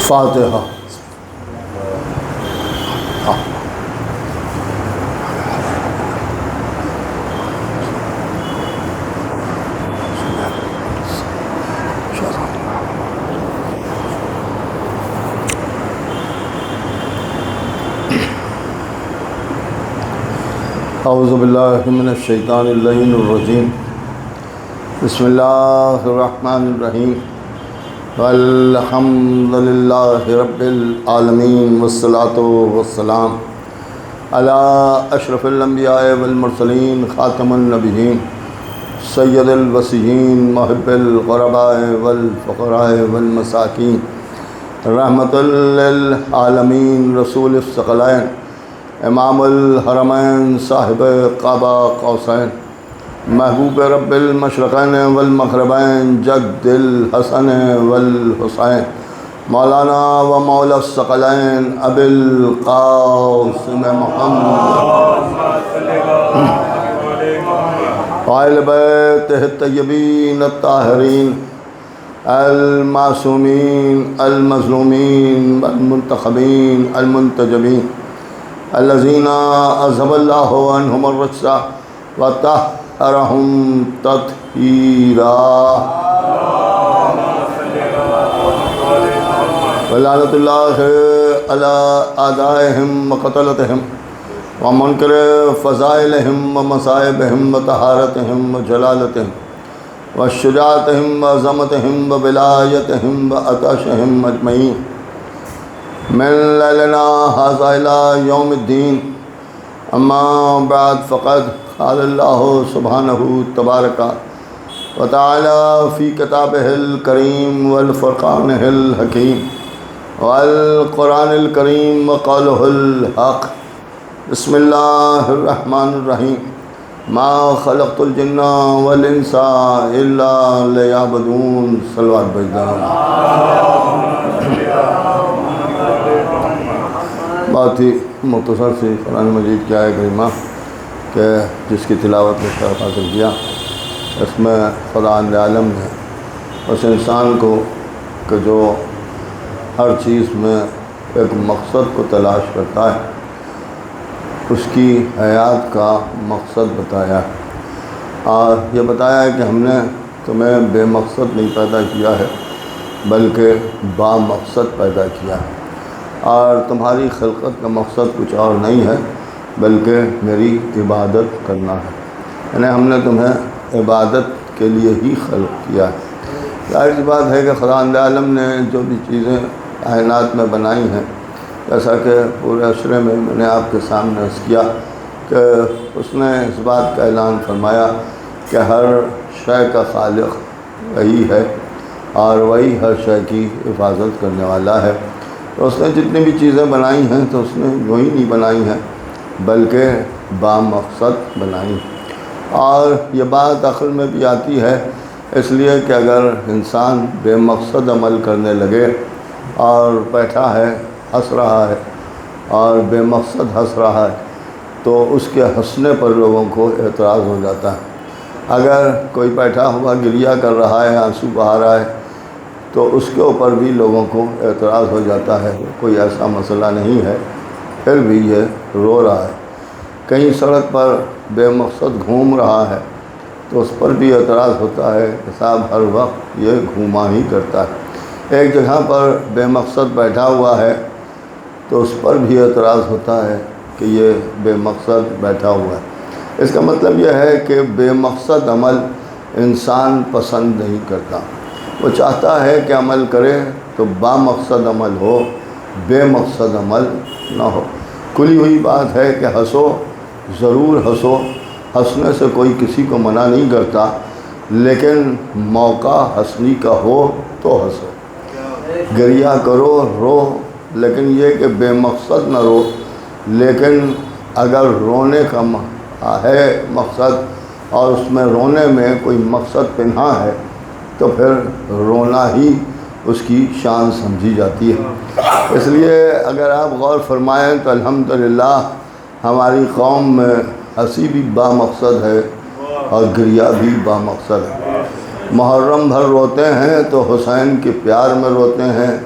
فاتحہ۔ اعوذ باللہ من الشیطان اللعین الرجیم، بسم اللہ الرحمن الرحیم، والحمد للہ رب العالمین، والصلاة والسلام علی اشرف الانبیاء والمرسلین، خاتم النبیین، سید الوصیین، محب الغرباء والفقراء والمساکین، رحمت للعالمین، رسول الثقلین، امام الحرمین، صاحب قاب قوسین، محبوب رب المشرقین والمغربین، جد الحسن والحسین، مولانا و مولا الثقلین، ابی القاسم محمد وآل بیتہ الطیبین الطاہرین المعصومین المظلومین المنتخبین المنتجبین، الذین اذهب اللہ عنہم الرجس وطہرہم تطہیرا، ولعنۃ اللہ علی اعدائہم وقتلتہم ومنکر فضائلہم ومصائبہم وطہارتہم وجلالتہم وشجاعتہم وعظمتہم وولایتہم وعطشہم اجمعین، من لیلنا ھذا الی یوم الدین، اما بعد فقد قال اللہ سبحانہ تبارک و تعالی فی کتابہ الکریم والفرقانہ الحکیم والقرآن الکریم وقولہ الحق، بسم اللہ الرحمن الرحیم، ما خلقت الجن والانس الا لیعبدون، صلوات بجدان۔ بات ہی مختصر سی قرآن مجید کی آیت کریمہ کہ جس کی تلاوت میں شرف حاصل کیا، اس میں خدا عالم نے اس انسان کو کہ جو ہر چیز میں ایک مقصد کو تلاش کرتا ہے، اس کی حیات کا مقصد بتایا، اور یہ بتایا ہے کہ ہم نے تمہیں بے مقصد نہیں پیدا کیا ہے بلکہ با مقصد پیدا کیا ہے، اور تمہاری خلقت کا مقصد کچھ اور نہیں ہے بلکہ میری عبادت کرنا ہے، یعنی ہم نے تمہیں عبادت کے لیے ہی خلق کیا ہے۔ ظاہر سی بات ہے کہ خدا عالم نے جو بھی چیزیں کائنات میں بنائی ہیں، جیسا کہ پورے عشرے میں نے آپ کے سامنے عرض کیا کہ اس نے اس بات کا اعلان فرمایا کہ ہر شے کا خالق وہی ہے اور وہی ہر شے کی حفاظت کرنے والا ہے۔ تو اس نے جتنی بھی چیزیں بنائی ہیں تو اس نے وہی نہیں بنائی ہیں بلکہ با مقصد بنائی، اور یہ بات عقل میں بھی آتی ہے اس لیے کہ اگر انسان بے مقصد عمل کرنے لگے اور بیٹھا ہے ہنس رہا ہے اور بے مقصد ہنس رہا ہے تو اس کے ہنسنے پر لوگوں کو اعتراض ہو جاتا ہے۔ اگر کوئی بیٹھا ہوا گریہ کر رہا ہے، آنسو بہا رہا ہے، تو اس کے اوپر بھی لوگوں کو اعتراض ہو جاتا ہے، کوئی ایسا مسئلہ نہیں ہے پھر بھی یہ رو رہا ہے۔ کہیں سڑک پر بے مقصد گھوم رہا ہے تو اس پر بھی اعتراض ہوتا ہے کہ صاحب ہر وقت یہ گھوما ہی کرتا ہے۔ ایک جگہ پر بے مقصد بیٹھا ہوا ہے تو اس پر بھی اعتراض ہوتا ہے کہ یہ بے مقصد بیٹھا ہوا ہے۔ اس کا مطلب یہ ہے کہ بے مقصد عمل انسان پسند نہیں کرتا، وہ چاہتا ہے کہ عمل کرے تو با مقصد عمل ہو، بے مقصد عمل نہ ہو۔ کھلی ہوئی بات ہے کہ ہنسو، ضرور ہنسو، ہنسنے سے کوئی کسی کو منع نہیں کرتا، لیکن موقع ہنسنے کا ہو تو ہنسو، گریہ کرو، رو، لیکن یہ کہ بے مقصد نہ رو۔ لیکن اگر رونے کا ہے مقصد اور اس میں رونے میں کوئی مقصد پنہا ہے تو پھر رونا ہی اس کی شان سمجھی جاتی ہے۔ اس لیے اگر آپ غور فرمائیں تو الحمدللہ ہماری قوم میں ہنسی بھی با مقصد ہے اور گریہ بھی با مقصد ہے۔ محرم بھر روتے ہیں تو حسین کے پیار میں روتے ہیں،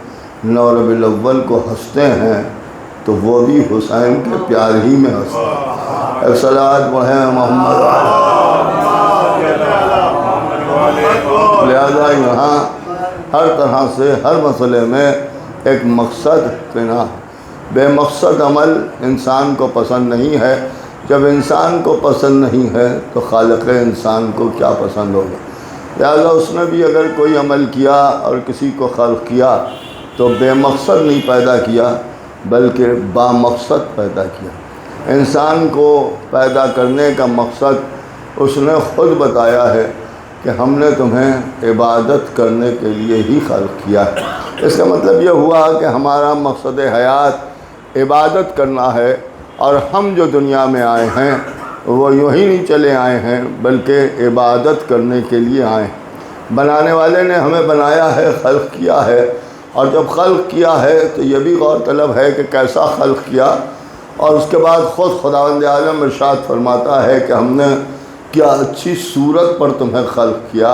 9 ربیع الاول کو ہنستے ہیں تو وہ بھی حسین کے پیار ہی میں ہنستے ہیں۔ ایک صلوات پڑھیں محمد۔ لہذا یہاں ہر طرح سے ہر مسئلے میں ایک مقصد بنا، بے مقصد عمل انسان کو پسند نہیں ہے۔ جب انسان کو پسند نہیں ہے تو خالق انسان کو کیا پسند ہوگا؟ لہذا اس نے بھی اگر کوئی عمل کیا اور کسی کو خلق کیا تو بے مقصد نہیں پیدا کیا بلکہ با مقصد پیدا کیا۔ انسان کو پیدا کرنے کا مقصد اس نے خود بتایا ہے کہ ہم نے تمہیں عبادت کرنے کے لیے ہی خلق کیا ہے۔ اس کا مطلب یہ ہوا کہ ہمارا مقصد حیات عبادت کرنا ہے، اور ہم جو دنیا میں آئے ہیں وہ یوں ہی نہیں چلے آئے ہیں بلکہ عبادت کرنے کے لیے آئے ہیں۔ بنانے والے نے ہمیں بنایا ہے، خلق کیا ہے، اور جب خلق کیا ہے تو یہ بھی غور طلب ہے کہ کیسا خلق کیا، اور اس کے بعد خود خداوند عالم ارشاد فرماتا ہے کہ ہم نے کیا اچھی صورت پر تمہیں خلق کیا،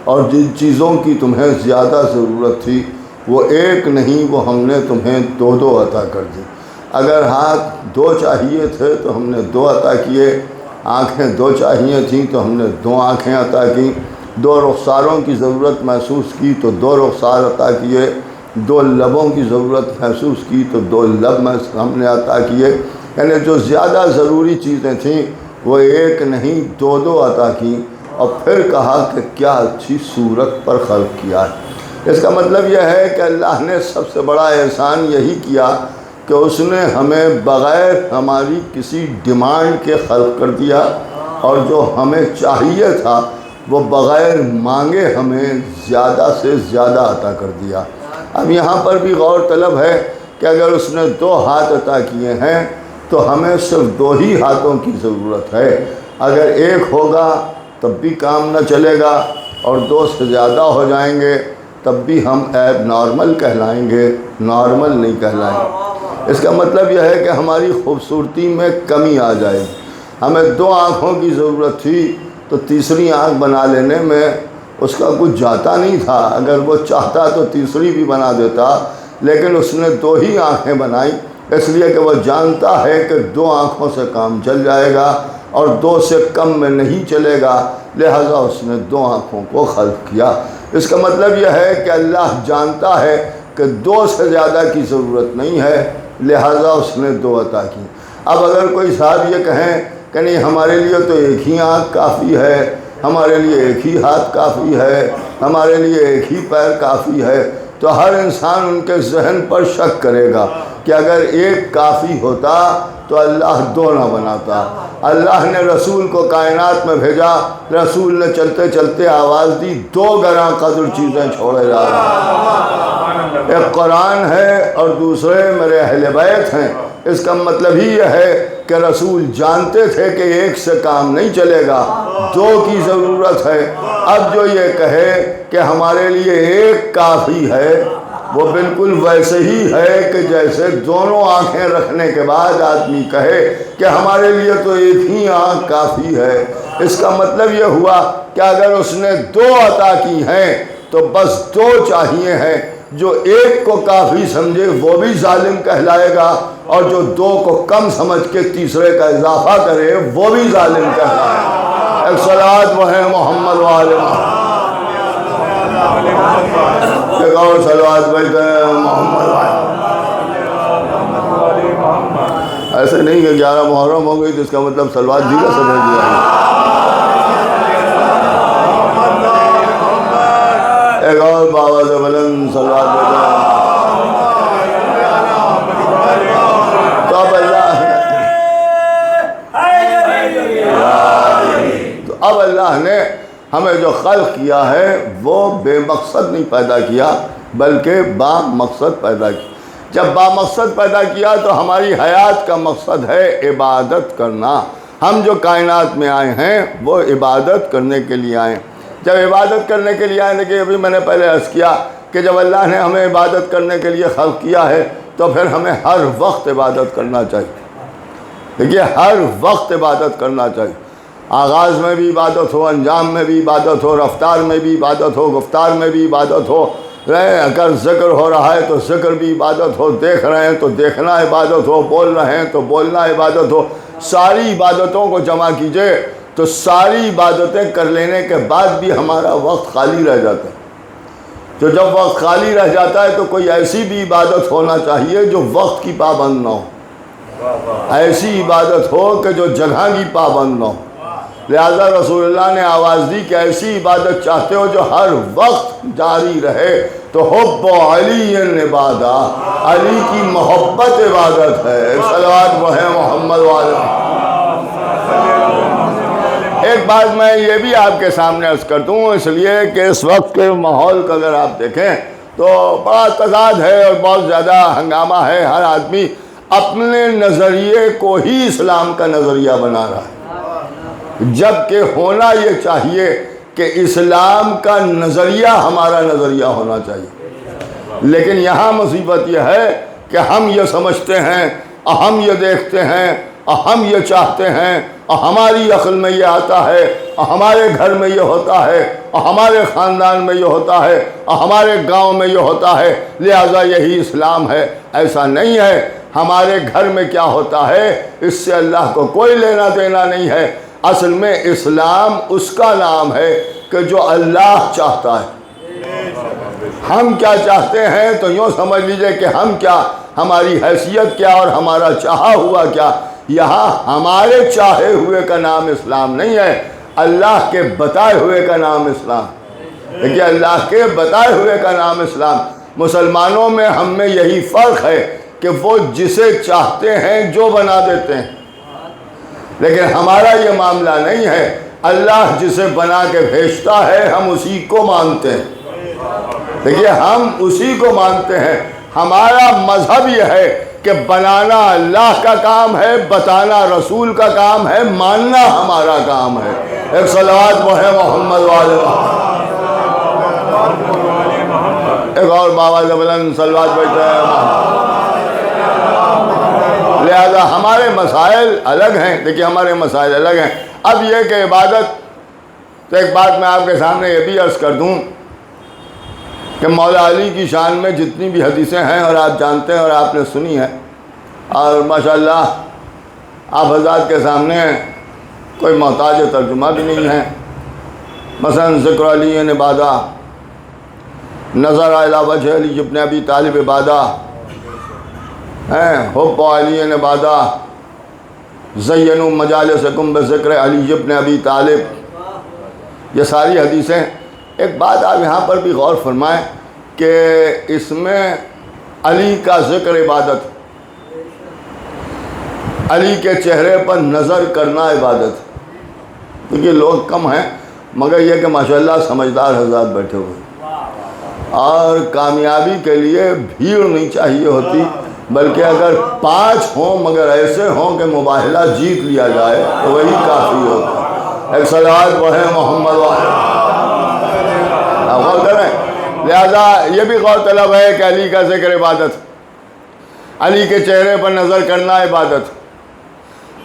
اور جن چیزوں کی تمہیں زیادہ ضرورت تھی وہ ایک نہیں، وہ ہم نے تمہیں 2 عطا کر دی۔ اگر ہاتھ 2 چاہیے تھے تو ہم نے 2 عطا کیے، آنکھیں 2 چاہیے تھیں تو ہم نے 2 آنکھیں عطا کیں، 2 رخساروں کی ضرورت محسوس کی تو 2 رخسار عطا کیے، 2 لبوں کی ضرورت محسوس کی تو 2 لب ہم نے عطا کیے۔ یعنی جو زیادہ ضروری چیزیں تھیں وہ ایک نہیں 2 عطا کیں، اور پھر کہا کہ کیا اچھی صورت پر خلق کیا ہے۔ اس کا مطلب یہ ہے کہ اللہ نے سب سے بڑا احسان یہی کیا کہ اس نے ہمیں بغیر ہماری کسی ڈیمانڈ کے خلق کر دیا، اور جو ہمیں چاہیے تھا وہ بغیر مانگے ہمیں زیادہ سے زیادہ عطا کر دیا۔ اب یہاں پر بھی غور طلب ہے کہ اگر اس نے 2 ہاتھ عطا کیے ہیں تو ہمیں صرف 2 ہی ہاتھوں کی ضرورت ہے۔ اگر ایک ہوگا تب بھی کام نہ چلے گا، اور 2 سے زیادہ ہو جائیں گے تب بھی ہم ایب نارمل کہلائیں گے، نارمل نہیں کہلائیں گے۔ اس کا مطلب یہ ہے کہ ہماری خوبصورتی میں کمی آ جائے گی۔ ہمیں 2 آنکھوں کی ضرورت تھی تو تیسری آنکھ بنا لینے میں اس کا کچھ جاتا نہیں تھا، اگر وہ چاہتا تو تیسری بھی بنا دیتا، لیکن اس نے 2 ہی آنکھیں بنائیں، اس لیے کہ وہ جانتا ہے کہ 2 آنکھوں سے کام چل جائے گا اور 2 سے کم میں نہیں چلے گا، لہذا اس نے 2 آنکھوں کو خلق کیا۔ اس کا مطلب یہ ہے کہ اللہ جانتا ہے کہ 2 سے زیادہ کی ضرورت نہیں ہے، لہذا اس نے 2 عطا کی۔ اب اگر کوئی صاحب یہ کہیں کہ نہیں ہمارے لیے تو ایک ہی آنکھ کافی ہے، ہمارے لیے ایک ہی ہاتھ کافی ہے، ہمارے لیے ایک ہی پیر کافی ہے، تو ہر انسان ان کے ذہن پر شک کرے گا کہ اگر ایک کافی ہوتا تو اللہ 2 نہ بناتا۔ اللہ نے رسول کو کائنات میں بھیجا، رسول نے چلتے چلتے آواز دی 2 گراں قدر چیزیں چھوڑے جا رہے ہیں، ایک قرآن ہے اور دوسرے میرے اہل بیت ہیں۔ اس کا مطلب ہی یہ ہے کہ رسول جانتے تھے کہ ایک سے کام نہیں چلے گا، 2 کی ضرورت ہے۔ اب جو یہ کہے کہ ہمارے لیے ایک کافی ہے، وہ بالکل ویسے ہی ہے کہ جیسے دونوں آنکھیں رکھنے کے بعد آدمی کہے کہ ہمارے لیے تو ایک ہی آنکھ کافی ہے۔ اس کا مطلب یہ ہوا کہ اگر اس نے 2 عطا کی ہیں تو بس 2 چاہیے ہیں۔ جو ایک کو کافی سمجھے وہ بھی ظالم کہلائے گا، اور جو 2 کو کم سمجھ کے تیسرے کا اضافہ کرے وہ بھی ظالم کہلائے گا۔ ایک صلوات وہ ہے محمد وآل محمد، ایک اور صلوات بھیجتے ہیں محمد وآل محمد۔ ایسے نہیں کہ 11 محرم ہو گئی تو اس کا مطلب صلوات دیگر سمجھ لیا ہے۔ ایک اور بابا سے بلند صلوات بھیجتے ہیں۔ تو اب اللہ نے ہمیں جو خلق کیا ہے وہ بے مقصد نہیں پیدا کیا بلکہ با مقصد پیدا کیا۔ جب با مقصد پیدا کیا تو ہماری حیات کا مقصد ہے عبادت کرنا۔ ہم جو کائنات میں آئے ہیں وہ عبادت کرنے کے لیے آئے ہیں۔ جب عبادت کرنے کے لیے آئے، دیکھیے ابھی میں نے پہلے عرض کیا کہ جب اللہ نے ہمیں عبادت کرنے کے لیے خلق کیا ہے تو پھر ہمیں ہر وقت عبادت کرنا چاہیے۔ دیکھیے ہر وقت عبادت کرنا چاہیے، آغاز میں بھی عبادت ہو، انجام میں بھی عبادت ہو، رفتار میں بھی عبادت ہو، گفتار میں بھی عبادت ہو، اگر ذکر ہو رہا ہے تو ذکر بھی عبادت ہو، دیکھ رہے ہیں تو دیکھنا عبادت ہو، بول رہے ہیں تو بولنا عبادت ہو، ساری عبادتوں کو جمع کیجئے تو ساری عبادتیں کر لینے کے بعد بھی ہمارا وقت خالی رہ جاتا ہے۔ تو جب وقت خالی رہ جاتا ہے تو کوئی ایسی بھی عبادت ہونا چاہیے جو وقت کی پابند نہ ہو، ایسی عبادت ہو کہ جو جگہ کی پابند نہ ہو۔ لہذا رسول اللہ نے آواز دی کہ ایسی عبادت چاہتے ہو جو ہر وقت جاری رہے تو حب علی عبادہ، علی کی محبت عبادت ہے۔ صلوات ہے محمد والے۔ ایک بات میں یہ بھی آپ کے سامنے عرض کر دوں، اس لیے کہ اس وقت کے ماحول کا اگر آپ دیکھیں تو بڑا تضاد ہے اور بہت زیادہ ہنگامہ ہے، ہر آدمی اپنے نظریے کو ہی اسلام کا نظریہ بنا رہا ہے، جبکہ ہونا یہ چاہیے کہ اسلام کا نظریہ ہمارا نظریہ ہونا چاہیے۔ لیکن یہاں مصیبت یہ ہے کہ ہم یہ سمجھتے ہیں، ہم یہ دیکھتے ہیں، ہم یہ چاہتے ہیں، ہماری عقل میں یہ آتا ہے، ہمارے گھر میں یہ ہوتا ہے، ہمارے خاندان میں یہ ہوتا ہے، ہمارے گاؤں میں یہ ہوتا ہے، لہذا یہی اسلام ہے۔ ایسا نہیں ہے۔ ہمارے گھر میں کیا ہوتا ہے اس سے اللہ کو کوئی لینا دینا نہیں ہے۔ اصل میں اسلام اس کا نام ہے کہ جو اللہ چاہتا ہے۔ ہم کیا چاہتے ہیں تو یوں سمجھ لیجئے کہ ہم کیا، ہماری حیثیت کیا اور ہمارا چاہا ہوا کیا۔ یہاں ہمارے چاہے ہوئے کا نام اسلام نہیں ہے، اللہ کے بتائے ہوئے کا نام اسلام۔ دیکھیے اللہ کے بتائے ہوئے کا نام اسلام۔ مسلمانوں میں ہم میں یہی فرق ہے کہ وہ جسے چاہتے ہیں جو بنا دیتے ہیں، لیکن ہمارا یہ معاملہ نہیں ہے۔ اللہ جسے بنا کے بھیجتا ہے ہم اسی کو مانتے ہیں۔ دیکھیے ہم اسی کو مانتے ہیں۔ ہمارا مذہب یہ ہے کہ بنانا اللہ کا کام ہے، بتانا رسول کا کام ہے، ماننا ہمارا کام ہے۔ ایک صلوات وہ ہے محمد والے، ایک اور بابا بلند صلوات بیٹھا ہے۔ لہذا ہمارے مسائل الگ ہیں۔ دیکھیے ہمارے مسائل الگ ہیں۔ اب یہ کہ عبادت، تو ایک بات میں آپ کے سامنے یہ بھی عرض کر دوں کہ مولا علی کی شان میں جتنی بھی حدیثیں ہیں اور آپ جانتے ہیں اور آپ نے سنی ہے، اور ماشاءاللہ آپ حضرات کے سامنے کوئی محتاج ترجمہ بھی نہیں ہے۔ مثلا ذکر علی عبادہ، نظر الی وجہ علی ابن ابی طالب عبادہ، حب علی عبادہ، زینوا مجالسکم بذکر علی ابن ابی طالب، یہ ساری حدیثیں۔ ایک بات آپ یہاں پر بھی غور فرمائیں کہ اس میں علی کا ذکر عبادت، علی کے چہرے پر نظر کرنا عبادت۔ کیونکہ لوگ کم ہیں مگر یہ کہ ماشاءاللہ سمجھدار حضرات بیٹھے ہوئے، اور کامیابی کے لیے بھیڑ نہیں چاہیے ہوتی، بلکہ اگر 5 ہوں مگر ایسے ہوں کہ مباہلہ جیت لیا جائے تو وہی کافی ہوتا ہے۔ ایک صلوات وہ ہے محمد والے، غور کریں۔ لہذا یہ بھی غور طلب ہے کہ علی کا ذکر عبادت، علی کے چہرے پر نظر کرنا عبادت،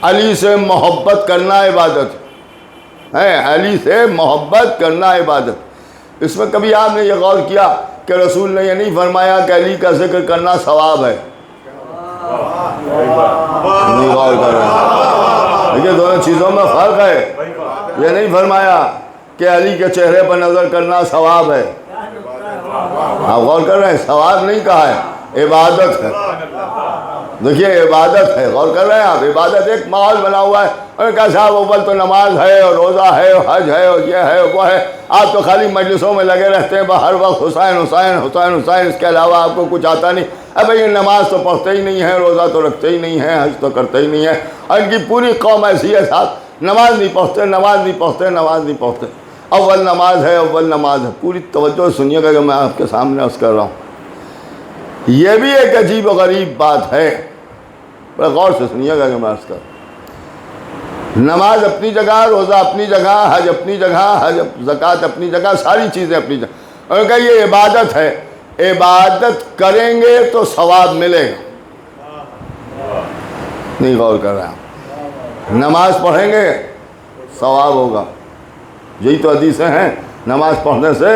علی سے محبت کرنا عبادت ہے، علی سے محبت کرنا عبادت۔ اس میں کبھی آپ نے یہ غور کیا کہ رسول نے یہ نہیں فرمایا کہ علی کا ذکر کرنا ثواب ہے؟ نہیں غور کر رہے ہیں۔ دیکھیے دونوں چیزوں میں فرق ہے۔ یہ نہیں فرمایا کہ علی کے چہرے پر نظر کرنا ثواب ہے، آپ غور کر رہے ہیں، ثواب نہیں کہا ہے، عبادت ہے۔ دیکھیے عبادت ہے، غور کر رہے ہیں آپ، عبادت ایک ماحول بنا ہوا ہے۔ انہوں نے کہا صاحب اول تو نماز ہے اور روزہ ہے اور حج ہے اور یہ ہے اور وہ ہے، آپ تو خالی مجلسوں میں لگے رہتے ہیں، ہر وقت حسین حسین حسین حسین، اس کے علاوہ آپ کو کچھ آتا نہیں۔ اب یہ نماز تو پڑھتے ہی نہیں ہیں، روزہ تو رکھتے ہی نہیں ہیں، حج تو کرتے ہی نہیں ہیں، اور ان کی پوری قوم ایسی ہے صاحب، نماز نہیں پڑھتے، نماز نہیں پڑھتے، نماز نہیں پڑھتے۔ اول نماز ہے، اول نماز ہے۔ پوری توجہ سنیے گا کہ میں آپ کے سامنے عرض کر رہا ہوں۔ یہ بھی ایک عجیب و غریب بات ہے، بڑے غور سے سنیے گا کہ میں عرض کر رہا ہوں۔ نماز اپنی جگہ، روزہ اپنی جگہ، حج اپنی جگہ، زکوٰۃ اپنی جگہ، ساری چیزیں اپنی جگہ۔ انہوں نے کہا یہ عبادت ہے، عبادت کریں گے تو ثواب ملے گا۔ نہیں غور کر رہا ہوں۔ نماز پڑھیں گے ثواب ہوگا، یہی تو حدیثیں ہیں، نماز پڑھنے سے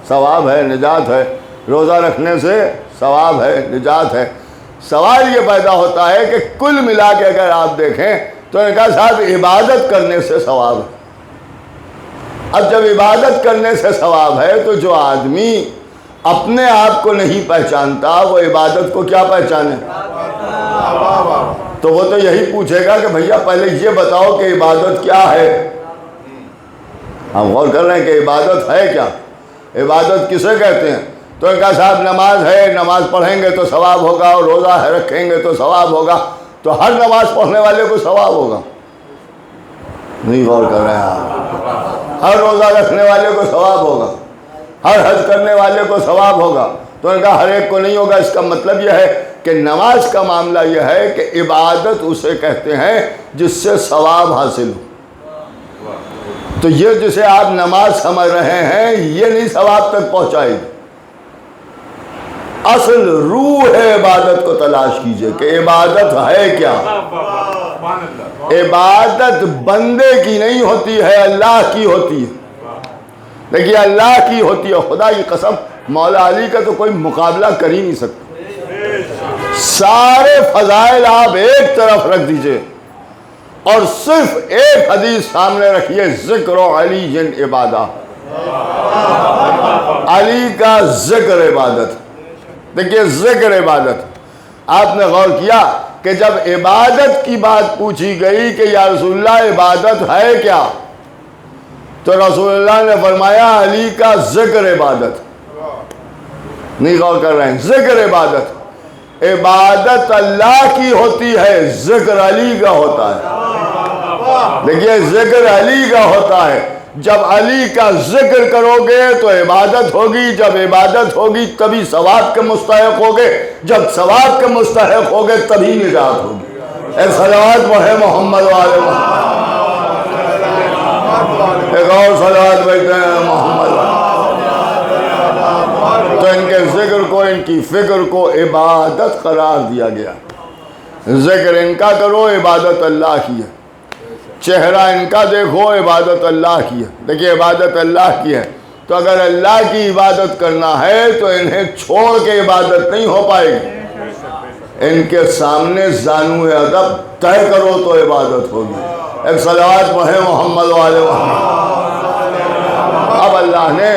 ثواب ہے، نجات ہے۔ روزہ رکھنے سے ثواب ہے، نجات ہے۔ سوال یہ پیدا ہوتا ہے کہ کل ملا کے اگر آپ دیکھیں تو انہوں نے کہا صاحب عبادت کرنے سے ثواب ہے۔ اب جب عبادت کرنے سے ثواب ہے تو جو آدمی اپنے آپ کو نہیں پہچانتا وہ عبادت کو کیا پہچانے؟ تو وہ تو یہی پوچھے گا کہ بھیا پہلے یہ بتاؤ کہ عبادت کیا ہے۔ ہم غور کر رہے ہیں کہ عبادت ہے کیا، عبادت کسے کہتے ہیں؟ تو ان کا صاحب نماز ہے، نماز پڑھیں گے تو ثواب ہوگا، اور روزہ ہے رکھیں گے تو ثواب ہوگا، تو ہر نماز پڑھنے والے کو ثواب ہوگا؟ نہیں غور کر رہے ہیں آپ۔ ہر روزہ رکھنے والے کو ثواب ہوگا، ہر حج کرنے والے کو ثواب ہوگا؟ تو ان کا ہر ایک کو نہیں ہوگا۔ اس کا مطلب یہ ہے کہ نماز کا معاملہ یہ ہے کہ عبادت اسے کہتے ہیں جس سے ثواب حاصل ہو۔ تو یہ جسے آپ نماز سمجھ رہے ہیں یہ نہیں ثواب تک پہنچائے گی۔ اصل روح عبادت کو تلاش کیجئے کہ عبادت ہے کیا۔ عبادت بندے کی نہیں ہوتی ہے، اللہ کی ہوتی ہے۔ دیکھیے اللہ کی ہوتی ہے، خدا کی قسم مولا علی کا تو کوئی مقابلہ کر ہی نہیں سکتا۔ سارے فضائل آپ ایک طرف رکھ دیجئے اور صرف ایک حدیث سامنے رکھیے، ذکر علی جن عبادہ، علی کا ذکر عبادت۔ دیکھیے ذکر عبادت، آپ نے غور کیا کہ جب عبادت کی بات پوچھی گئی کہ یا رسول اللہ عبادت ہے کیا، تو رسول اللہ نے فرمایا علی کا ذکر عبادت۔ نہیں غور کر رہے ہیں، ذکر عبادت۔ عبادت اللہ کی ہوتی ہے، ذکر علی کا ہوتا ہے۔ دیکھیے ذکر علی کا ہوتا ہے، جب علی کا ذکر کرو گے تو عبادت ہوگی، جب عبادت ہوگی تبھی ثواب کے مستحق ہوگے، جب ثواب کے مستحق ہوگے تبھی نجات ہوگی۔ اے صلوات پڑھے محمد والے محمد، ایک اور صلوات پڑھتے ہیں محمد۔ تو ان کے ذکر کو، ان کی فکر کو عبادت قرار دیا گیا۔ ذکر ان کا کرو، عبادت اللہ کی ہے۔ چہرہ ان کا دیکھو، عبادت اللہ کی ہے۔ دیکھیے عبادت اللہ کی ہے، تو اگر اللہ کی عبادت کرنا ہے تو انہیں چھوڑ کے عبادت نہیں ہو پائے گی۔ ان کے سامنے زانو ادب طے کرو تو عبادت ہوگی۔ ایک صلوات پڑھے محمد والے محمد۔ اب اللہ نے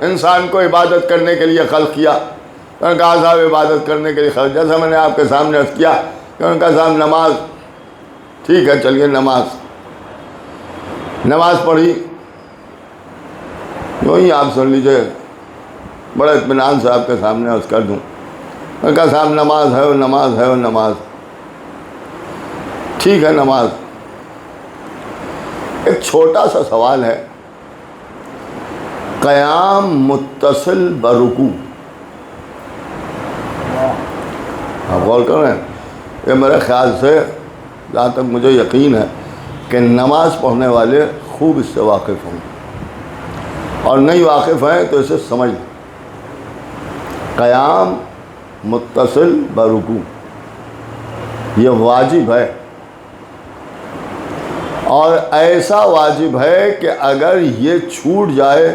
انسان کو عبادت کرنے کے لیے خلق کیا، انہوں نے کہا صاحب عبادت کرنے کے لیے خلق، جیسا میں نے آپ کے سامنے عرض کیا کہ ان کا صاحب نماز، ٹھیک ہے چلیے نماز پڑھی، یوں ہی آپ سن لیجئے، بڑے اطمینان سے آپ کے سامنے عرض کر دوں، ان کا صاحب نماز ہے اور نماز ہے اور نماز، ٹھیک ہے نماز۔ ایک چھوٹا سا سوال ہے، قیام متصل برکوع، آپ غور کر رہے ہیں؟ یہ میرے خیال سے جہاں تک مجھے یقین ہے کہ نماز پڑھنے والے خوب اس سے واقف ہوں، اور نہیں واقف ہیں تو اسے سمجھ لیں۔ قیام متصل برکوع یہ واجب ہے، اور ایسا واجب ہے کہ اگر یہ چھوٹ جائے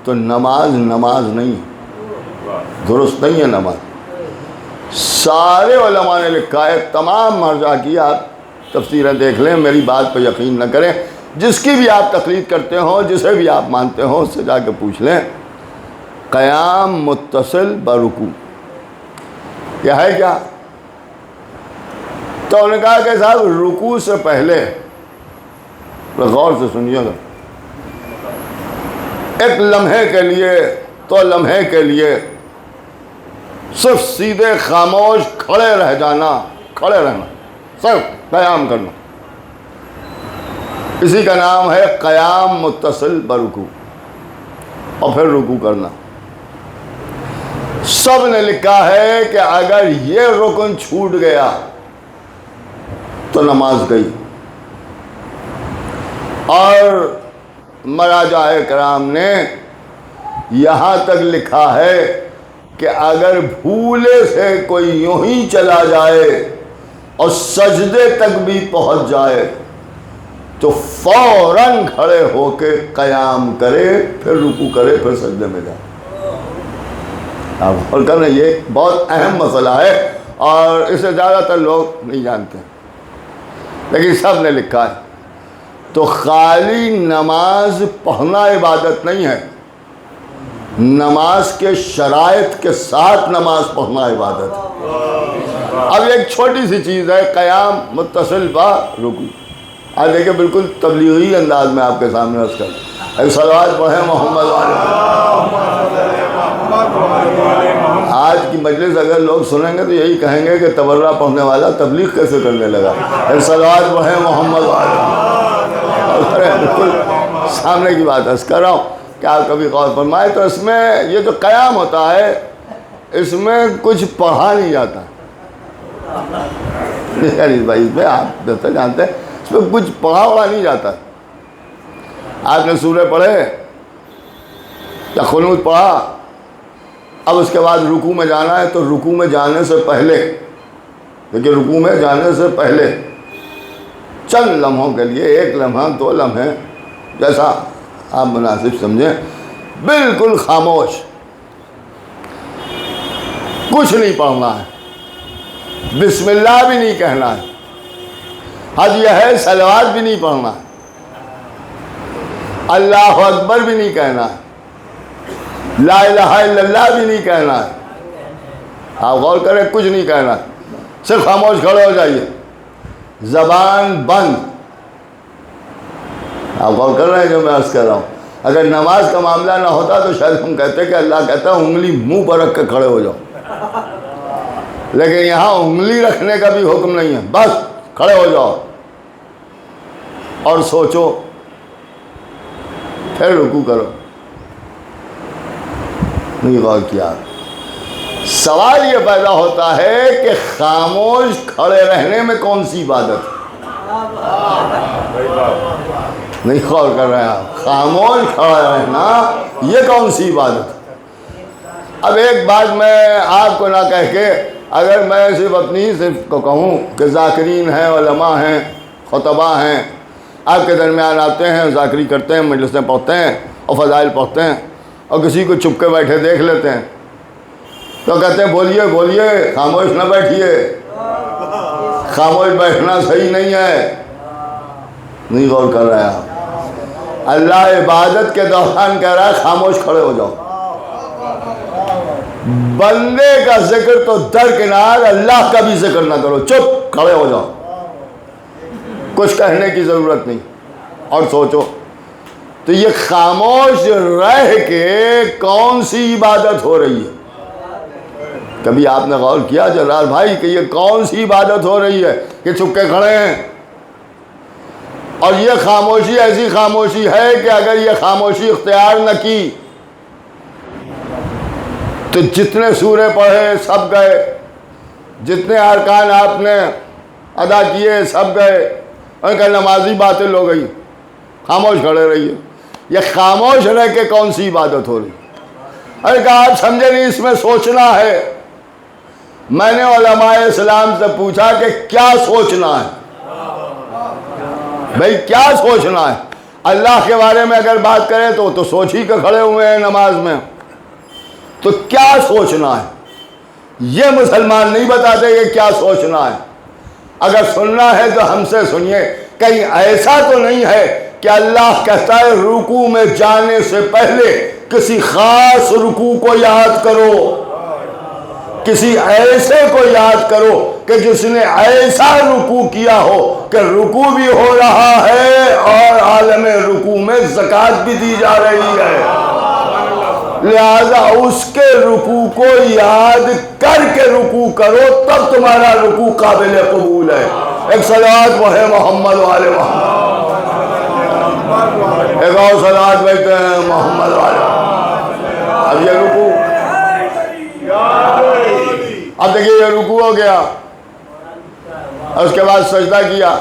تو نماز نہیں ہے، درست نہیں ہے نماز۔ سارے علماء نے لکھا ہے، تمام مرجع کی آپ تفسیریں دیکھ لیں، میری بات پہ یقین نہ کریں، جس کی بھی آپ تقلید کرتے ہوں، جسے بھی آپ مانتے ہوں اس سے جا کے پوچھ لیں، قیام متصل برکوع یہ ہے کیا؟ تو انہوں نے کہا کہ صاحب رکوع سے پہلے، غور سے سنیے گا، ایک لمحے کے لیے تو لمحے کے لیے صرف سیدھے خاموش کھڑے رہ جانا، کھڑے رہنا، صرف قیام کرنا، اسی کا نام ہے قیام متصل برکوع، اور پھر رکوع کرنا۔ سب نے لکھا ہے کہ اگر یہ رکن چھوٹ گیا تو نماز گئی، اور مراجع کرام نے یہاں تک لکھا ہے کہ اگر بھولے سے کوئی یوں ہی چلا جائے اور سجدے تک بھی پہنچ جائے تو فوراً کھڑے ہو کے قیام کرے، پھر رکوع کرے، پھر سجدے میں جائے۔ آپ غور کر رہے ہیں، یہ بہت اہم مسئلہ ہے اور اسے زیادہ تر لوگ نہیں جانتے، لیکن سب نے لکھا ہے۔ تو خالی نماز پڑھنا عبادت نہیں ہے، نماز کے شرائط کے ساتھ نماز پڑھنا عبادت ہے۔ اب ایک چھوٹی سی چیز ہے، قیام متصل با رکوع۔ آج دیکھیں بالکل تبلیغی انداز میں آپ کے سامنے عرض کر، صلوات پڑھیں محمد آج کی مجلس اگر لوگ سنیں گے تو یہی کہیں گے کہ تبرہ پڑھنے والا تبلیغ کیسے کرنے لگا، صلوات پڑھیں محمد بالکل سامنے کی بات عرض کر رہا ہوں کہ آپ کبھی غور فرمائے تو اس میں یہ جو قیام ہوتا ہے اس میں کچھ پڑھا نہیں جاتا۔ بھائی اس میں آپ بہتر جانتے ہیں اس میں کچھ پڑھا نہیں جاتا۔ آپ نے سورہ پڑھے یا قنوت پڑھا، اب اس کے بعد رکوع میں جانا ہے تو رکوع میں جانے سے پہلے، دیکھیے رکوع میں جانے سے پہلے چند لمحوں کے لیے، 1 لمحہ 2 لمحے جیسا آپ مناسب سمجھیں، بالکل خاموش، کچھ نہیں پڑھنا ہے، بسم اللہ بھی نہیں کہنا ہے، حد یہ ہے صلوات بھی نہیں پڑھنا ہے، اللہ اکبر بھی نہیں کہنا ہے، لا الہ الا اللہ بھی نہیں کہنا ہے۔ آپ غور کریں، کچھ نہیں کہنا ہے، صرف خاموش کھڑے ہو جائیے، زبان بند۔ آپ غور کر رہے ہیں جو میں عرض کر رہا ہوں؟ اگر نماز کا معاملہ نہ ہوتا تو شاید ہم کہتے کہ اللہ کہتا ہے انگلی منہ پر رکھ کے کھڑے ہو جاؤ، لیکن یہاں انگلی رکھنے کا بھی حکم نہیں ہے، بس کھڑے ہو جاؤ اور سوچو، پھر رکوع کرو۔ نہیں غور کیا؟ سوال یہ پیدا ہوتا ہے کہ خاموش کھڑے رہنے میں کون سی عبادت ہے؟ نہیں غور کر رہے ہیں آپ، خاموش کھڑا رہنا یہ کون سی عبادت ہے؟ اب ایک بات میں آپ کو نہ کہہ کے، اگر میں صرف اپنی صرف کو کہوں کہ ذاکرین ہیں، علماء ہیں، خطباء ہیں، آپ کے درمیان آتے ہیں، ذاکری کرتے ہیں، مجلسیں پڑھتے ہیں اور فضائل پڑھتے ہیں، اور کسی کو چھپ کے بیٹھے دیکھ لیتے ہیں تو کہتے ہیں بولیے بولیے، خاموش نہ بیٹھیے، خاموش بیٹھنا صحیح نہیں ہے۔ نہیں غور کر رہے ہیں آپ؟ اللہ عبادت کے دوران کہہ رہا ہے خاموش کھڑے ہو جاؤ۔ بندے کا ذکر تو درکنار، اللہ کا بھی ذکر نہ کرو، چپ کھڑے ہو جاؤ، کچھ کہنے کی ضرورت نہیں، اور سوچو۔ تو یہ خاموش رہ کے کون سی عبادت ہو رہی ہے؟ کبھی آپ نے غور کیا جلال بھائی کہ یہ کون سی عبادت ہو رہی ہے کہ چھپ کے کھڑے ہیں؟ اور یہ خاموشی ایسی خاموشی ہے کہ اگر یہ خاموشی اختیار نہ کی تو جتنے سورے پڑھے سب گئے، جتنے ارکان آپ نے ادا کیے سب گئے، ان کا نمازی باطل ہو گئی۔ خاموش کھڑے رہیے، یہ خاموش رہ کے کون سی عبادت ہو رہی؟ ارے کہا آپ سمجھے نہیں، اس میں سوچنا ہے۔ میں نے علماء اسلام سے پوچھا کہ کیا سوچنا ہے؟ بھئی کیا سوچنا ہے؟ اللہ کے بارے میں اگر بات کریں تو سوچ ہی کے کھڑے ہوئے ہیں نماز میں، تو کیا سوچنا ہے؟ یہ مسلمان نہیں بتاتے کہ کیا سوچنا ہے۔ اگر سننا ہے تو ہم سے سنیے، کہیں ایسا تو نہیں ہے کہ اللہ کہتا ہے رکوع میں جانے سے پہلے کسی خاص رکوع کو یاد کرو، کسی ایسے کو یاد کرو کہ جس نے ایسا رکوع کیا ہو کہ رکوع بھی ہو رہا ہے اور عالم رکوع میں زکوٰۃ بھی دی جا رہی ہے، لہذا اس کے رکوع کو یاد کر کے رکوع کرو، تب تمہارا رکوع قابل قبول ہے۔ ایک صلوات پڑھیں محمد والے محمد، ایک اور صلوات پڑھتے ہیں محمد والے۔ اب یہ رکوع، اب دیکھیے یہ رکوع ہو گیا، اور اس کے بعد سجدہ کیا۔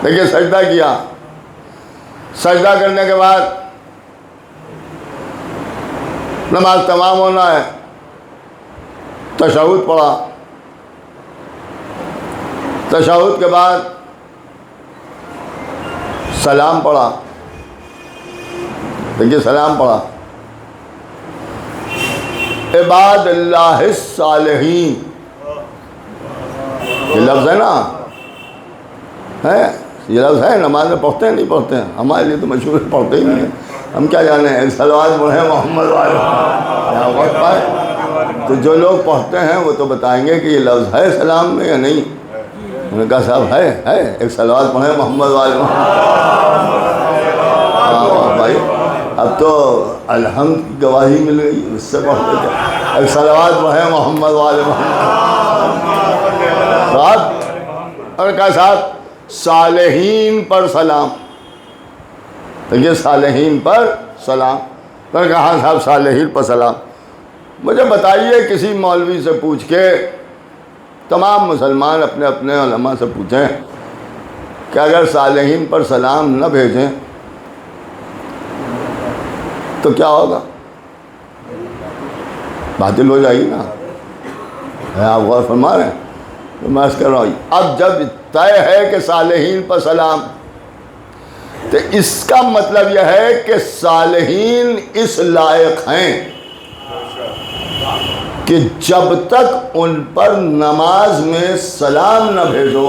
دیکھیے سجدہ کیا، سجدہ کرنے کے بعد نماز تمام ہونا ہے، تشہد پڑھا، تشہد کے بعد سلام پڑھا۔ دیکھیے سلام پڑھا، عباد اللہ الصالحین، یہ لفظ ہے نا، ہے یہ لفظ ہے، نماز میں پڑھتے ہیں نہیں پڑھتے ہیں؟ ہمارے لیے تو مشہور ہے، پڑھتے ہی نہیں ہیں، ہم کیا جانے ہیں، صلوات پڑھیں محمد والے یہاں وقت پائے۔ تو جو لوگ پڑھتے ہیں وہ تو بتائیں گے کہ یہ لفظ ہے سلام میں یا نہیں۔ انہوں نے کہا صاحب ہے ایک صلوات پڑھیں محمد والے بھائی، اب تو الحمد کی گواہی مل گئی، اس سے پڑھتے کیا، ایک صلوات پڑھیں محمد والے صاحب، اور کہا صاحب صالحین پر سلام، تو یہ صالحین پر سلام، تو نے کہا صاحب صالحین پر سلام۔ مجھے بتائیے کسی مولوی سے پوچھ کے، تمام مسلمان اپنے اپنے علماء سے پوچھیں کہ اگر صالحین پر سلام نہ بھیجیں تو کیا ہوگا؟ باطل ہو جائے گی نا۔ آپ غور فرما رہے ہیں؟ تو میں اس کر رہا ہوں، اب جب طے ہے کہ صالحین پر سلام، تو اس کا مطلب یہ ہے کہ صالحین اس لائق ہیں کہ جب تک ان پر نماز میں سلام نہ بھیجو،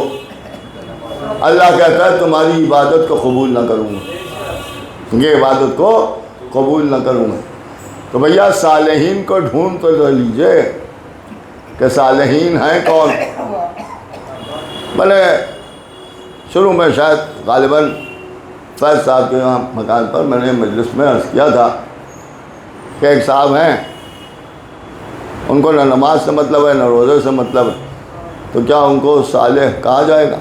اللہ کہتا ہے تمہاری عبادت کو قبول نہ کروں گا، یہ عبادت کو قبول نہ کروں گا۔ تو بھیا صالحین کو ڈھونڈ تو لے لیجئے کہ صالحین ہیں کون۔ میں نے شروع میں شاید غالباً فیض صاحب کے یہاں مکان پر میں نے مجلس میں عرض کیا تھا کہ ایک صاحب ہیں، ان کو نہ نماز سے مطلب ہے نہ روزے سے مطلب ہے، تو کیا ان کو صالح کہا جائے گا؟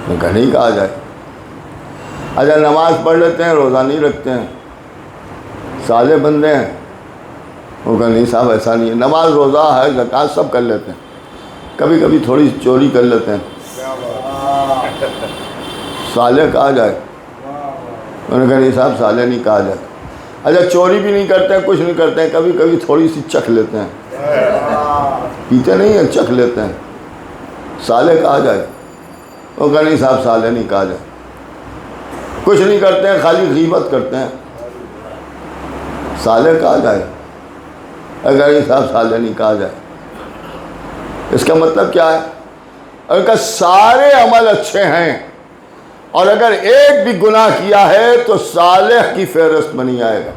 میں کہا نہیں کہا جائے۔ اچھا نماز پڑھ لیتے ہیں، روزہ نہیں رکھتے ہیں، صالح بندے ہیں؟ وہ کہا نہیں صاحب ایسا نہیں ہے، نماز روزہ ہے زکوٰۃ سب کر لیتے ہیں، کبھی کبھی تھوڑی چوری کر لیتے ہیں، صالح کہا جائے؟ انہوں نے کہا نہیں صاحب صالح نہیں کہا جائے۔ اچھا چوری بھی نہیں کرتے ہیں، کچھ نہیں کرتے ہیں، کبھی کبھی تھوڑی سی چکھ لیتے ہیں، پیتے نہیں ہیں چکھ لیتے ہیں، صالح کہا جائے؟ وہ کہا نہیں صاحب صالح نہیں کہا جائے۔ کچھ نہیں کرتے ہیں، خالی غیبت کرتے ہیں، صالح کہا جائے؟ اگر نہیں صاحب صالح نہیں کہا جائے۔ اس کا مطلب کیا ہے؟ ان کا سارے عمل اچھے ہیں، اور اگر ایک بھی گناہ کیا ہے تو صالح کی فہرست میں نہیں آئے گا۔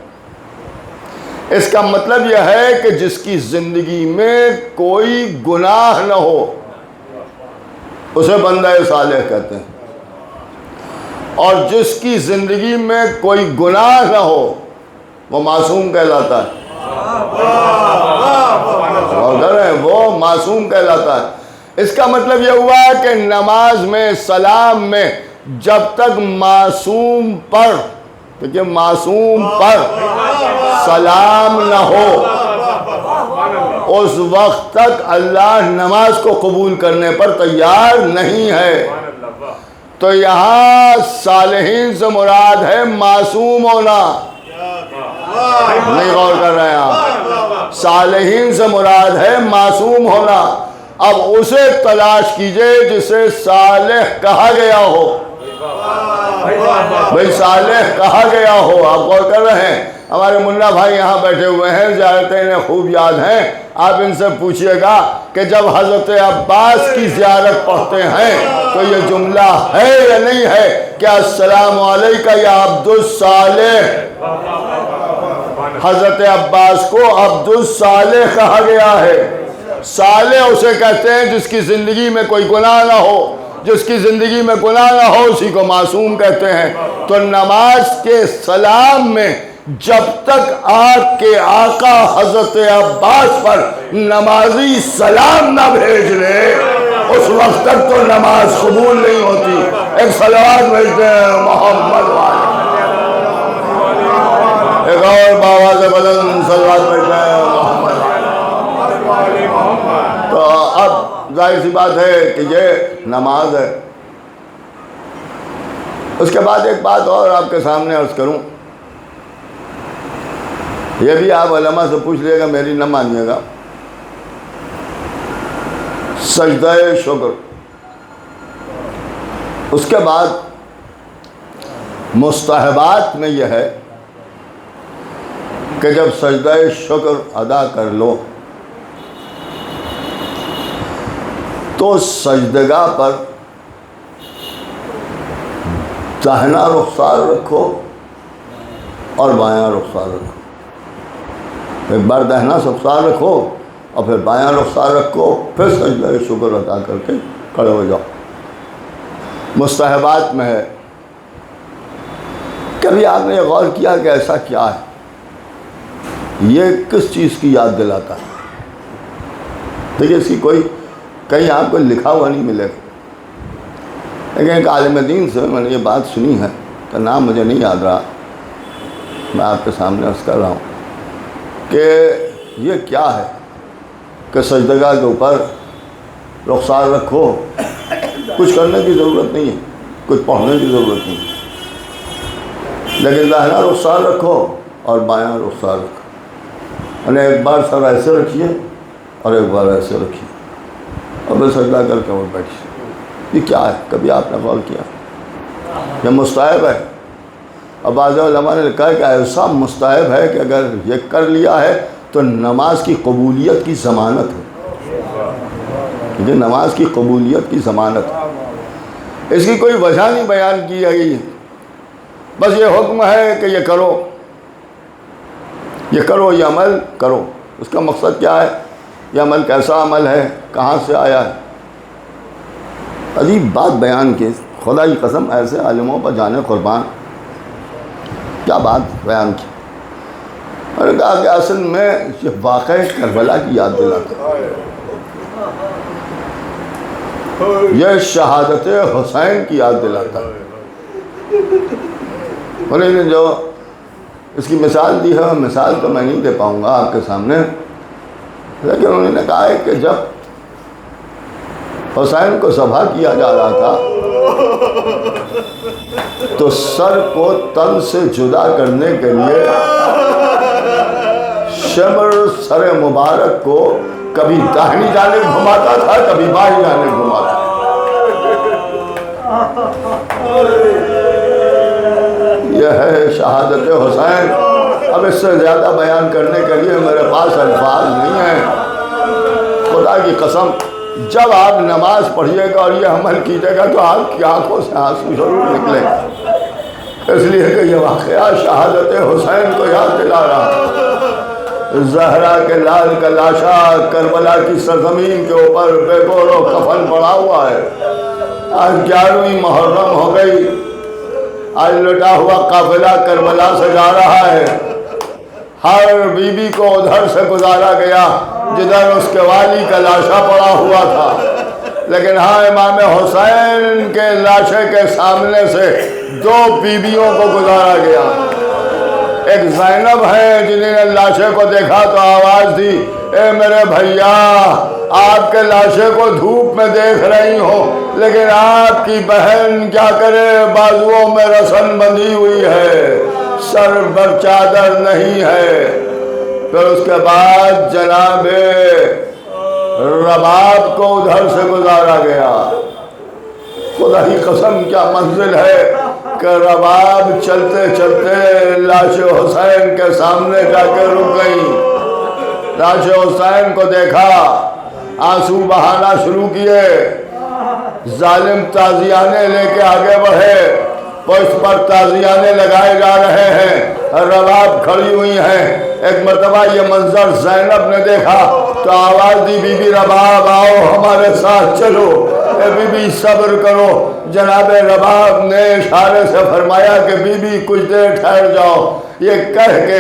اس کا مطلب یہ ہے کہ جس کی زندگی میں کوئی گناہ نہ ہو اسے بندہ صالح کہتے ہیں، اور جس کی زندگی میں کوئی گناہ نہ ہو وہ معصوم کہلاتا ہے، اور وہ معصوم کہلاتا ہے۔ اس کا مطلب یہ ہوا کہ نماز میں سلام میں جب تک معصوم پر، دیکھیے معصوم پر سلام نہ ہو اس وقت تک اللہ نماز کو قبول کرنے پر تیار نہیں ہے۔ تو یہاں صالحین سے مراد ہے معصوم ہونا، نہیں غور کر رہے ہیں آپ؟ صالحین سے مراد ہے معصوم ہونا۔ اب اسے تلاش کیجئے جسے صالح کہا گیا ہو، بھئی صالح کہا گیا ہو۔ آپ غور کر رہے ہیں؟ ہمارے منا بھائی یہاں بیٹھے ہوئے ہیں، زیارتیں انہیں خوب یاد ہیں، آپ ان سے پوچھئے گا کہ جب حضرت عباس کی زیارت پڑھتے ہیں تو یہ جملہ ہے یا نہیں ہے کہ السلام علیکہ یا عبد الصالح؟ حضرت عباس کو عبد الصالح کہا گیا ہے۔ صالح اسے کہتے ہیں جس کی زندگی میں کوئی گناہ نہ ہو، جس کی زندگی میں گناہ نہ ہو اسی کو معصوم کہتے ہیں۔ تو نماز کے سلام میں جب تک آپ کے آقا حضرت عباس پر نمازی سلام نہ بھیج لے اس وقت تک تو نماز قبول نہیں ہوتی۔ ایک صلوات بھیجتے ہیں محمد والے، ایک اور بابا سے بدن صلوات بھیجتے ہیں محمد والے۔ تو اب ظاہر سی بات ہے کہ یہ نماز ہے۔ اس کے بعد ایک بات اور آپ کے سامنے عرض کروں، یہ بھی آپ علماء سے پوچھ لیے گا، میری نہ مانیے گا۔ سجدہ شکر، اس کے بعد مستحبات میں یہ ہے کہ جب سجدہ شکر ادا کر لو تو سجدگاہ پر داہنا رخسار رکھو اور بایاں رخسار رکھو۔ ایک بار داہنا رخسار رکھو اور پھر بایاں رخسار رکھو، پھر سجدہ شکر ادا کر کے کھڑے ہو جاؤ۔ مستحبات میں ہے۔ کبھی آپ نے غور کیا کہ ایسا کیا ہے؟ یہ کس چیز کی یاد دلاتا ہے؟ دیکھیے اس کی کوئی کہیں آپ کو لکھا ہوا نہیں ملے گا، لیکن ایک عالم دین سے میں نے یہ بات سنی ہے کہ نام مجھے نہیں یاد رہا، میں آپ کے سامنے عرض کر رہا ہوں کہ یہ کیا ہے کہ سجدگاہ کے اوپر رخسار رکھو، کچھ کرنے کی ضرورت نہیں ہے، کچھ پڑھنے کی ضرورت نہیں ہے، لیکن داہنا رخسار رکھو اور بایاں رخسار رکھو، یعنی ایک بار سر ایسے رکھیے اور ایک بار ایسے رکھیے اور پھر سجدہ کر کے اور بیٹھیے۔ یہ کیا ہے؟ کبھی آپ نے غور کیا؟ یہ مستحب ہے، اور بعض علماء نے لکھا ہے کہ ایسا مستحب ہے کہ اگر یہ کر لیا ہے تو نماز کی قبولیت کی ضمانت ہے، کیونکہ نماز کی قبولیت کی ضمانت ہے۔ اس کی کوئی وجہ نہیں بیان کی گئی، بس یہ حکم ہے کہ یہ کرو، یہ کرو، یہ عمل کرو۔ اس کا مقصد کیا ہے؟ یہ عمل کیسا عمل ہے؟ کہاں سے آیا ہے؟ عجیب بات بیان کی، خدا کی قسم ایسے عالموں پر جانے قربان، کیا بات بیان کی۔ میں نے کہا کہ اصل میں یہ واقعہ کربلا کی یاد دلاتا ہے، یہ شہادت حسین کی یاد دلاتا ہے۔ انہوں نے جو اس کی مثال دی ہے، مثال تو میں نہیں دے پاؤں گا آپ کے سامنے، لیکن انہوں نے کہا ہے کہ جب حسین کو ذبح کیا جا رہا تھا تو سر کو تن سے جدا کرنے کے لیے شمر سر مبارک کو کبھی داہنی جانب گھماتا تھا، کبھی بائیں جانب گھماتا تھا۔ یہ ہے شہادت حسین۔ اب اس سے زیادہ بیان کرنے کے لیے میرے پاس الفاظ نہیں ہیں۔ خدا کی قسم جب آپ نماز پڑھیے گا اور یہ عمل کیجیے گا تو آپ کی آنکھوں سے آنسو ضرور نکلے گا، اس لیے کہ یہ واقعہ شہادت حسین کو یاد دلا رہا ہے۔ زہرا کے لال کا لاشا کربلا کی سرزمین کے اوپر بے گور و کفن پڑا ہوا ہے۔ آج 11ویں محرم ہو گئی، آج لٹا ہوا قافلہ کربلا سے جا رہا ہے۔ ہر بی بی کو ادھر سے گزارا گیا جدھر اس کے والی کا لاشا پڑا ہوا تھا، لیکن ہاں امام حسین کے لاشے کے سامنے سے 2 بیویوں کو گزارا گیا۔ ایک زینب ہے جنہیں نے لاشے کو دیکھا تو آواز دی، اے میرے بھیا، آپ کے لاشے کو دھوپ میں دیکھ رہی ہو، لیکن آپ کی بہن کیا کرے، بازوؤں میں رسن بندھی ہوئی ہے، سر پر چادر نہیں ہے۔ پھر اس کے بعد جناب رباب کو ادھر سے گزارا گیا۔ خدا کی قسم کیا منزل ہے کہ رباب چلتے چلتے لاش حسین کے سامنے جا کے رک گئی۔ لاش حسین کو دیکھا، آنسو بہانا شروع کیے، ظالم تازیانے لے کے آگے بڑھے، پشت پر تازیانے لگائے جا رہے ہیں، رباب کھڑی ہوئی ہیں۔ ایک مرتبہ یہ منظر زینب نے دیکھا تو آواز دی، بی بی رباب آؤ ہمارے ساتھ چلو، اے بی بی صبر کرو۔ جناب رباب نے اشارے سے فرمایا کہ بی بی کچھ دیر ٹھہر جاؤ۔ یہ کہہ کے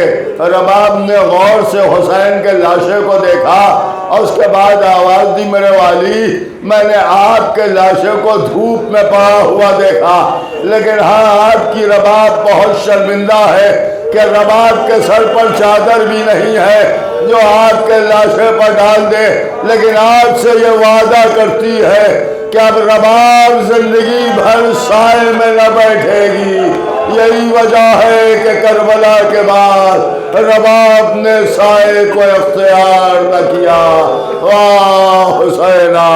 رباب نے غور سے حسین کے لاشے کو دیکھا اور اس کے بعد آواز دی، میرے والی، میں نے آپ کے لاشے کو دھوپ میں پڑا ہوا دیکھا، لیکن ہاں آپ کی رباب بہت شرمندہ ہے کہ رباب کے سر پر چادر بھی نہیں ہے جو آپ کے لاشے پر ڈال دے، لیکن آج سے یہ وعدہ کرتی ہے کہ اب رباب زندگی بھر سائے میں نہ بیٹھے گی۔ یہی وجہ ہے کہ کربلا کے بعد رباب نے سائے کو اختیار نہ کیا۔ واہ حسینہ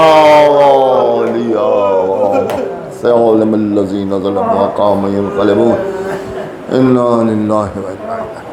علیہ سَيَعْلَمُ الَّذِينَ ظَلَمُوا وَقَوْمَ يَنْقَلِبُونَ إِنَّا لِلَّهِ وَإِنَّا إِلَيْهِ